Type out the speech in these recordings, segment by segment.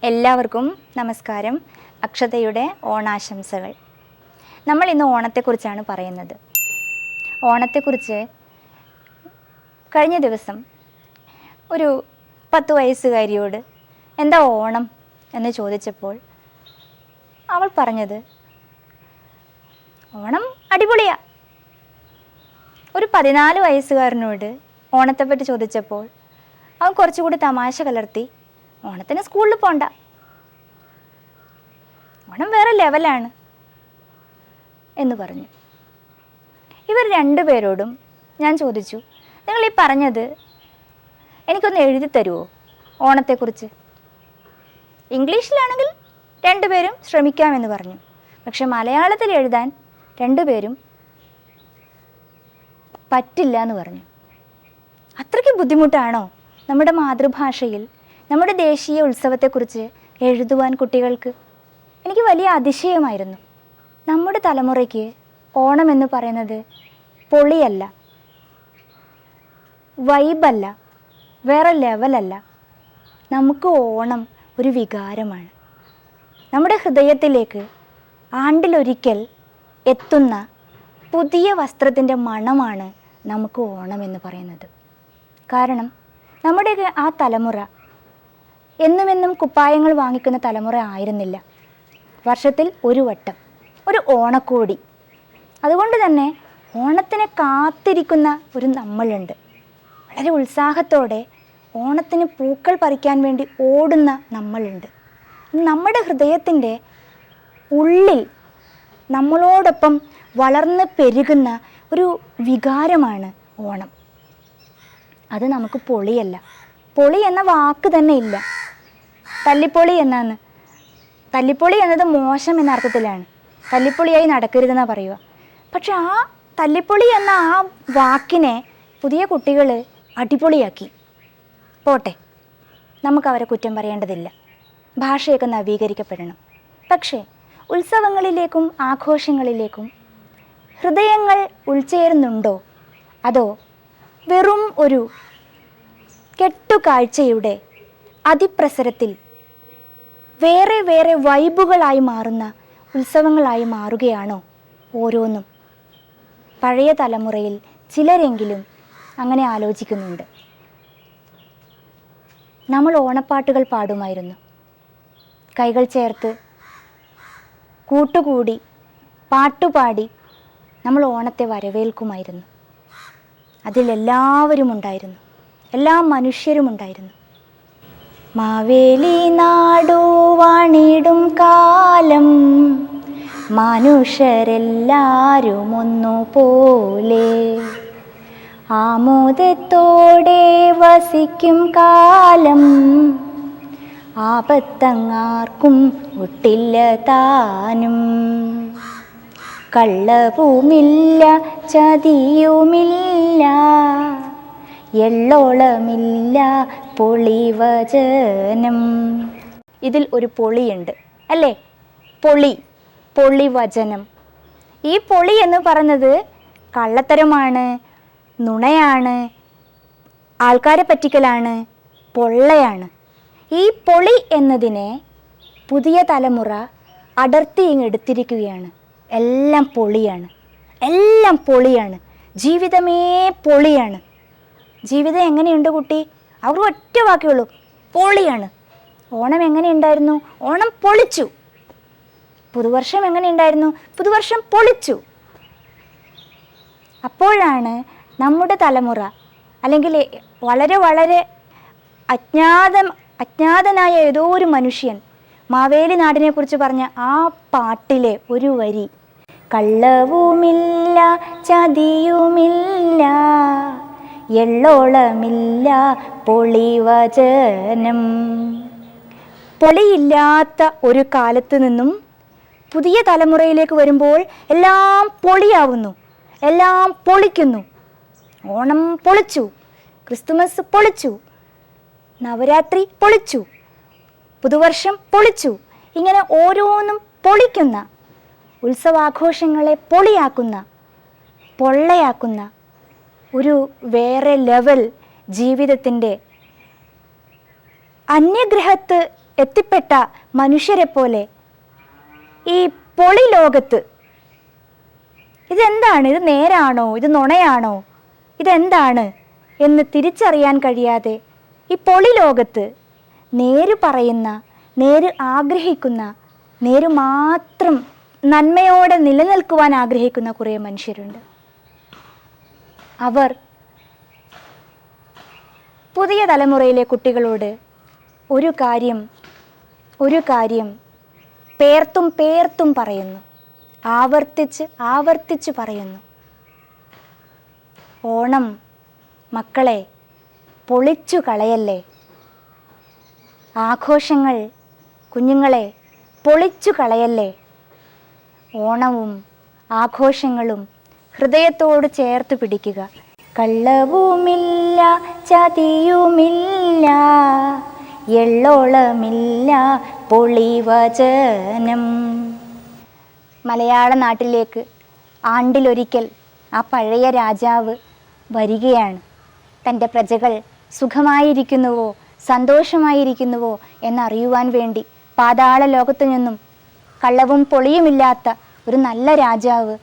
എല്ലാവർക്കും നമസ്കാരം. അക്ഷതയുടെ ഓണാശംസകൾ. നമ്മൾ ഇന്ന് ഓണത്തെക്കുറിച്ചാണ് പറയുന്നത്. ഓണത്തെക്കുറിച്ച് കഴിഞ്ഞ ദിവസം ഒരു 10 വയസ്സുകാരിയോട് എന്താ ഓണം എന്ന് ചോദിച്ചപ്പോൾ അവൾ പറഞ്ഞത് ഓണം അടിപൊളിയാ. ഒരു 14 വയസ്സുകാരനോട് ഓണത്തെപ്പറ്റി ചോദിച്ചപ്പോൾ അവൻ കുറച്ചുകൂടി തമാശ കലർത്തി ഓണത്തിന് സ്കൂളിൽ പോണ്ട, ഓണം വേറെ ലെവലാണ് എന്ന് പറഞ്ഞു. ഇവർ രണ്ടുപേരോടും ഞാൻ ചോദിച്ചു, നിങ്ങൾ ഈ പറഞ്ഞത് എനിക്കൊന്ന് എഴുതി തരുമോ ഓണത്തെക്കുറിച്ച്? ഇംഗ്ലീഷിലാണെങ്കിൽ രണ്ടുപേരും ശ്രമിക്കാമെന്ന് പറഞ്ഞു. പക്ഷെ മലയാളത്തിൽ എഴുതാൻ രണ്ടുപേരും പറ്റില്ല എന്ന് പറഞ്ഞു. അത്രയ്ക്ക് ബുദ്ധിമുട്ടാണോ നമ്മുടെ മാതൃഭാഷയിൽ നമ്മുടെ ദേശീയ ഉത്സവത്തെക്കുറിച്ച് എഴുതുവാൻ കുട്ടികൾക്ക്? എനിക്ക് വലിയ അതിശയമായിരുന്നു. നമ്മുടെ തലമുറയ്ക്ക് ഓണം എന്ന് പറയുന്നത് പൊളിയല്ല, വൈബല്ല, വേറെ ലെവലല്ല. നമുക്ക് ഓണം ഒരു വികാരമാണ്. നമ്മുടെ ഹൃദയത്തിലേക്ക് ആണ്ടിലൊരിക്കൽ എത്തുന്ന പുതിയ വസ്ത്രത്തിൻ്റെ മണമാണ് നമുക്ക് ഓണം എന്ന് പറയുന്നത്. കാരണം നമ്മുടെ ആ തലമുറ എന്നുമെന്നും കുപ്പായങ്ങൾ വാങ്ങിക്കുന്ന തലമുറ ആയിരുന്നില്ല. വർഷത്തിൽ ഒരു വട്ടം ഒരു ഓണക്കോടി. അതുകൊണ്ട് തന്നെ ഓണത്തിനെ കാത്തിരിക്കുന്ന ഒരു നമ്മളുണ്ട്. വളരെ ഉത്സാഹത്തോടെ ഓണത്തിന് പൂക്കൾ പറിക്കാൻ വേണ്ടി ഓടുന്ന നമ്മളുണ്ട്. നമ്മുടെ ഹൃദയത്തിൻ്റെ ഉള്ളിൽ നമ്മളോടൊപ്പം വളർന്ന് പെരുകുന്ന ഒരു വികാരമാണ് ഓണം. അത് നമുക്ക് പൊളിയല്ല. പൊളി എന്ന വാക്ക് തന്നെ ഇല്ല. തല്ലിപ്പൊളി എന്നാണ്. തല്ലിപ്പൊളി എന്നത് മോശം എന്ന അർത്ഥത്തിലാണ്. തല്ലിപ്പൊളിയായി നടക്കരുതെന്നാണ് പറയുക. പക്ഷെ ആ തല്ലിപ്പൊളി എന്ന ആ വാക്കിനെ പുതിയ കുട്ടികൾ അടിപൊളിയാക്കി. പോട്ടെ, നമുക്കവരെ കുറ്റം പറയേണ്ടതില്ല. ഭാഷയൊക്കെ നവീകരിക്കപ്പെടണം. പക്ഷേ ഉത്സവങ്ങളിലേക്കും ആഘോഷങ്ങളിലേക്കും ഹൃദയങ്ങൾ ഉൾച്ചേരുന്നുണ്ടോ? അതോ വെറും ഒരു കെട്ടുകാഴ്ചയുടെ അതിപ്രസരത്തിൽ വേറെ വേറെ വൈബുകളായി മാറുന്ന ഉത്സവങ്ങളായി മാറുകയാണോ ഓരോന്നും? പഴയ തലമുറയിൽ ചിലരെങ്കിലും അങ്ങനെ ആലോചിക്കുന്നുണ്ട്. നമ്മൾ ഓണപ്പാട്ടുകൾ പാടുമായിരുന്നു. കൈകൾ ചേർത്ത് കൂട്ടുകൂടി പാട്ടുപാടി നമ്മൾ ഓണത്തെ വരവേൽക്കുമായിരുന്നു. അതിലെല്ലാവരും ഉണ്ടായിരുന്നു, എല്ലാ മനുഷ്യരും ഉണ്ടായിരുന്നു. മാവേലി നാടു വാണിടും കാലം മനുഷ്യരെല്ലാരും ഒന്നുപോലെ ആമോദത്തോടെ വസിക്കും കാലം ആപത്തങ്ങാർക്കും ഒട്ടില്ല താനും. കള്ളവുമില്ല ചതിയുമില്ല എള്ളോളമില്ല പൊളിവചനം. ഇതിൽ ഒരു പൊളിയുണ്ട് അല്ലേ? പൊളിവചനം. ഈ പൊളി എന്ന് പറയുന്നത് കള്ളത്തരമാണ്, നുണയാണ്, ആൾക്കാരെ പറ്റിക്കലാണ്, പൊള്ളയാണ്. ഈ പൊളി എന്നതിനെ പുതിയ തലമുറ അടർത്തി എടുത്തിരിക്കുകയാണ്. എല്ലാം പൊളിയാണ്, എല്ലാം പൊളിയാണ്, ജീവിതമേ പൊളിയാണ്. ജീവിതം എങ്ങനെയുണ്ട് കുട്ടി? അവർ ഒറ്റ വാക്കുള്ളൂ, പൊളിയാണ്. ഓണം എങ്ങനെയുണ്ടായിരുന്നു? ഓണം പൊളിച്ചു. പുതുവർഷം എങ്ങനെയുണ്ടായിരുന്നു? പുതുവർഷം പൊളിച്ചു. അപ്പോഴാണ് നമ്മുടെ തലമുറ, അല്ലെങ്കിൽ വളരെ വളരെ അജ്ഞാതനായ ഏതോ ഒരു മനുഷ്യൻ മാവേലി നാടിനെ കുറിച്ച് പറഞ്ഞ ആ പാട്ടിലെ ഒരു വരി, കള്ളവുമില്ല ചതിയുമില്ല എള്ളോളമില്ല പൊളിവചനം. പൊളിയില്ലാത്ത ഒരു കാലത്ത് നിന്നും പുതിയ തലമുറയിലേക്ക് വരുമ്പോൾ എല്ലാം പൊളിയാവുന്നു, എല്ലാം പൊളിക്കുന്നു. ഓണം പൊളിച്ചു, ക്രിസ്തുമസ് പൊളിച്ചു, നവരാത്രി പൊളിച്ചു, പുതുവർഷം പൊളിച്ചു. ഇങ്ങനെ ഓരോന്നും പൊളിക്കുന്ന, ഉത്സവാഘോഷങ്ങളെ പൊളിയാക്കുന്ന, പൊള്ളയാക്കുന്ന ഒരു വേറെ ലെവൽ ജീവിതത്തിൻ്റെ അന്യഗ്രഹത്ത് എത്തിപ്പെട്ട മനുഷ്യരെ പോലെ ഈ പൊളി ലോകത്ത് ഇതെന്താണ്, ഇത് നേരാണോ, ഇത് നുണയാണോ, ഇതെന്താണ് എന്ന് തിരിച്ചറിയാൻ കഴിയാതെ ഈ പൊളി ലോകത്ത് നേര് പറയുന്ന, നേര് ആഗ്രഹിക്കുന്ന, നേര് മാത്രം നന്മയോടെ നിലനിൽക്കുവാൻ ആഗ്രഹിക്കുന്ന കുറേ മനുഷ്യരുണ്ട്. അവർ പുതിയ തലമുറയിലെ കുട്ടികളോട് ഒരു കാര്യം പേർത്തും പറയുന്നു, ആവർത്തിച്ച് പറയുന്നു. ഓണം മക്കളെ പൊളിച്ചു കളയല്ലേ. ആഘോഷങ്ങൾ കുഞ്ഞുങ്ങളെ പൊളിച്ചു കളയല്ലേ. ഓണവും ആഘോഷങ്ങളും ഹൃദയത്തോട് ചേർത്ത് പിടിക്കുക. കള്ളവുമില്ല, ചതിയുമില്ല, എള്ളോളമില്ല, പൊളിവചനം. മലയാള നാട്ടിലേക്ക് ആണ്ടിലൊരിക്കൽ ആ പഴയ രാജാവ് വരികയാണ്. തൻ്റെ പ്രജകൾ സുഖമായിരിക്കുന്നുവോ സന്തോഷമായിരിക്കുന്നുവോ എന്നറിയുവാൻ വേണ്ടി പാതാള ലോകത്തു നിന്നും കള്ളവും പൊളിയുമില്ലാത്ത ഒരു നല്ല രാജാവ്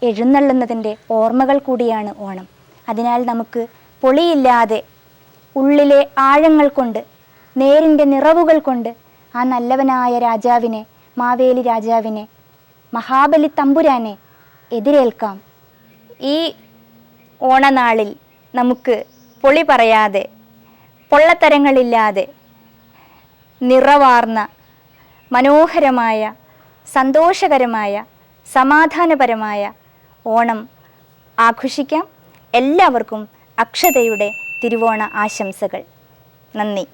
എഴുന്നള്ളുന്നതിൻ്റെ ഓർമ്മകൾ കൂടിയാണ് ഓണം. അതിനാൽ നമുക്ക് പൊളിയില്ലാതെ ഉള്ളിലെ ആഴങ്ങൾ കൊണ്ട്, നേരിൻ്റെ നിറവുകൾ കൊണ്ട് ആ നല്ലവനായ രാജാവിനെ, മാവേലി രാജാവിനെ, മഹാബലി തമ്പുരാനെ എതിരേൽക്കാം. ഈ ഓണനാളിൽ നമുക്ക് പൊളി പറയാതെ, പൊള്ളത്തരങ്ങളില്ലാതെ, നിറവാർന്ന മനോഹരമായ സന്തോഷകരമായ സമാധാനപരമായ ഓണം ആഘോഷിക്കാം. എല്ലാവർക്കും അക്ഷതയുടെ തിരുവോണ ആശംസകൾ. നന്ദി.